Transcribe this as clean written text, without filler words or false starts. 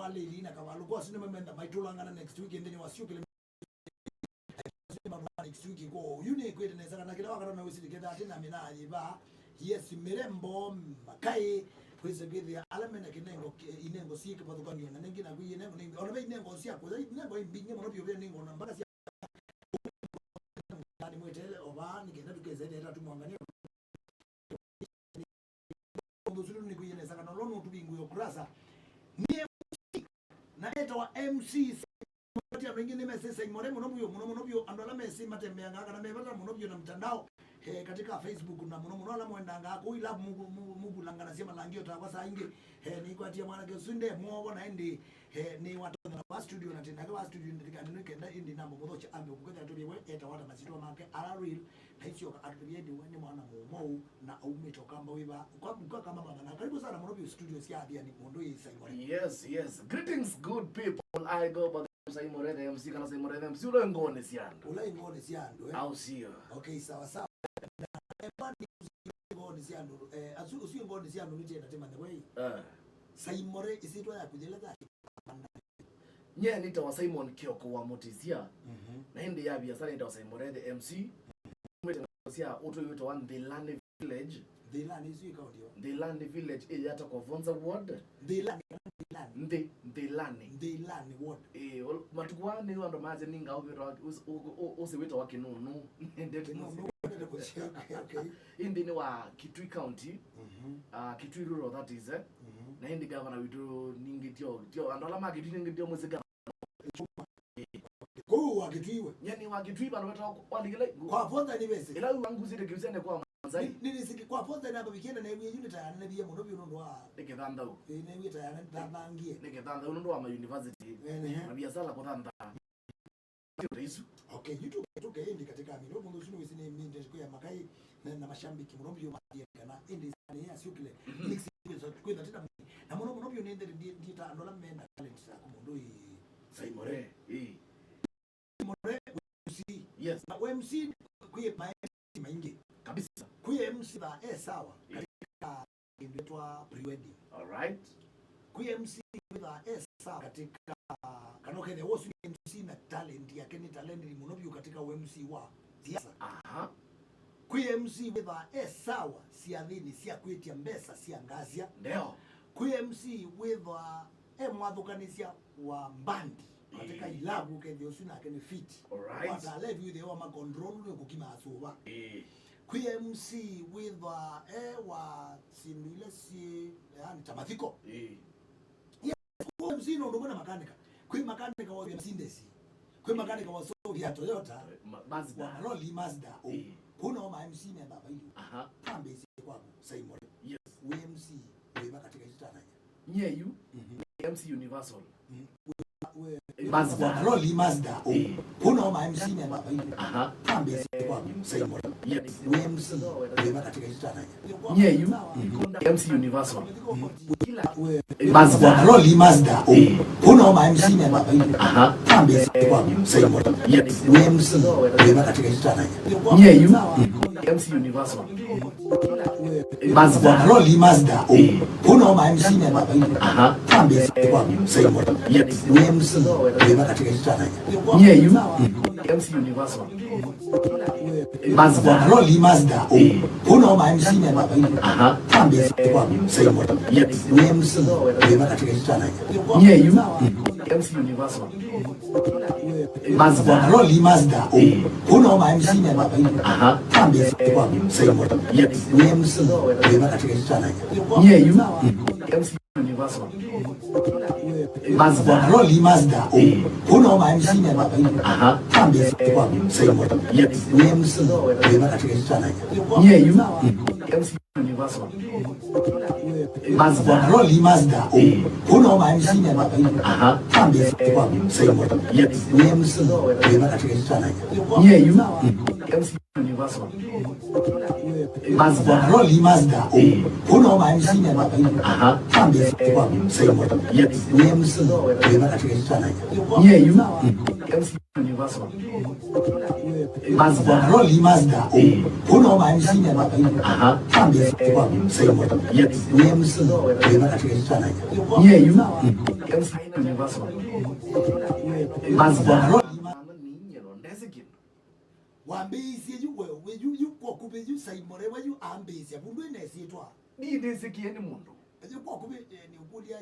mwale ilina kama alikuwa sinema menda maitulangana next week and then wasiuke next week go yune kwete neza kana kila wakati na wisili keda tena mina aliba yes mirembo makai kwese gede alamena kinengo inengo sike patukani na nengina kuyi nengo nengo ona be inengo sia ko inengo imbinye mono byo nengo na mpaka sia ni mwetele oba ni kenda tukeze neta tumwangania ndozulu ni kuyi neza kana lono tubingu yo kurasa ni na eta wa MC ya wengine message Symore monobyo andola message matembea ngaka na mebata monobyo na mtandao katika Facebook na ala mwenda ngaka uila mubulanga na sema langio takwa saa ingi ni kwa tia mwana kesunde mwobo na ndi ni watu na studio na tena kwa studio ndika nenda ndi nambo modocha ambe kukweta tobiwe eta wata masito make ala real haitio atubie ndi wani mwana mwo na aumeto kamba wiba kwa kama baba na karibu sana monobyo studio sia Athiani mondo yi Symore. Yes greetings good people. I go by Symore the MC kana Symore the MC ule ngone siando au sio? Okay sawa ngone siando usio ngone siando ni tena tema the way Symore isitwa ya kujeleza nye nita wa Simon Kioko wa Mutizia na hindi ya biashara nita wa Symore the MC umetengasia uto yuto one the land village the land is you called the land village yata kwa Vonza ward the land ward matukwa ni ndo maze ninga ubiro usiwito wa Kinunu okay indi ni wa Kitui County Kitui rural that is na indi governor witu ningi tio andola ma Kitui ningi tio muzika ko wa Kitui yani wa Kitui bana weta waligile kwa Vonza ni bese ila wanguzire kibisene kwa manzai nini siki kwa Vonza na bikenda na yewe unit na biye monobyo ndo wa nikithanda ne wita ya ndangie nikithanda ndo wa university na biashara kwa thanda. Okay, YouTube tuke indi katika mirobo ndo sino wisine minde kwa makai na mashambiki monobyo kana indi sana ya siukile mix kwenda tena na monobyo nende ndita andola menda talent za kumondo yi Symore Symore MC yes na MC kuye maingi kabisa kuye MC ba sawa katika indetwa pre-wedding. All right, kuye MC ba sawa katika kanoke the was MC na talent yake ni talent ni monobyo katika MC wa siasa. Kuye MC ba sawa si adhini si akwetia mbesa si angazia ndio kuye MC weva mwadhukanisia wa mbandi katika ilabu ke ndio sina ke ni fit. All right, what I live with the ma control no kukima asuba kuye MC with wa simile si yani tamatiko MC no ndo bwana makanika kuye makanika wa Mercedes kuye makanika wa Sofia Toyota Mazda loli Mazda kuna ma MC ne baba hili tambe si kwa Symore yes MC wewe katika hitana nyeyu MC Universal Mazda loli Mazda kuna ma MC ne baba hili tambe si kwa Symore yes MC wewe katika hitana nyeyu MC Universal Mazda loli Mazda kuna ma MC ne baba hili tambe si kwa Symore yes MC wewe katika hitana nyeyu MC Universal Mazda loli Mazda kuna ma MC ne baba hili tambe si kwa Symore yes MC wewe katika hitana nyeyu MC Universal Mazda loli Mazda kuna ma MC ne baba hili tambe si kwa Symore yes MC wewe katika hitana nyeyu MC Universal Mazda loli Mazda kuna ma MC ne baba hili tambe si kwa Symore yes MC wewe katika hitana nyeyu MC Universal Mazda loli Mazda kuna ma MC ne baba hili tambe si kwa Symore yes MC wewe katika hitana nyeyu MC Universal Mazda loli Mazda kuna ma MC ne baba hili tambe si kwa Symore yes MC wewe katika hitana nyeyu MC Universal Mazda loli Mazda kuna ma MC ne baba hili tambe si kwa Symore yes MC wewe katika hitana nyeyu MC Universal. Mazda. Rolly Mazda. Uno ma MC ni anapiga. Kambi kwa Symore. Yes. Ni MC ni katika sana. Yeah, you. MC Universal. Mazda. Wambisi you kwa kube you Symore wa you ambisi abundu ine sietwa. Ni desiki eni mundu. Kwa kube ni ukulia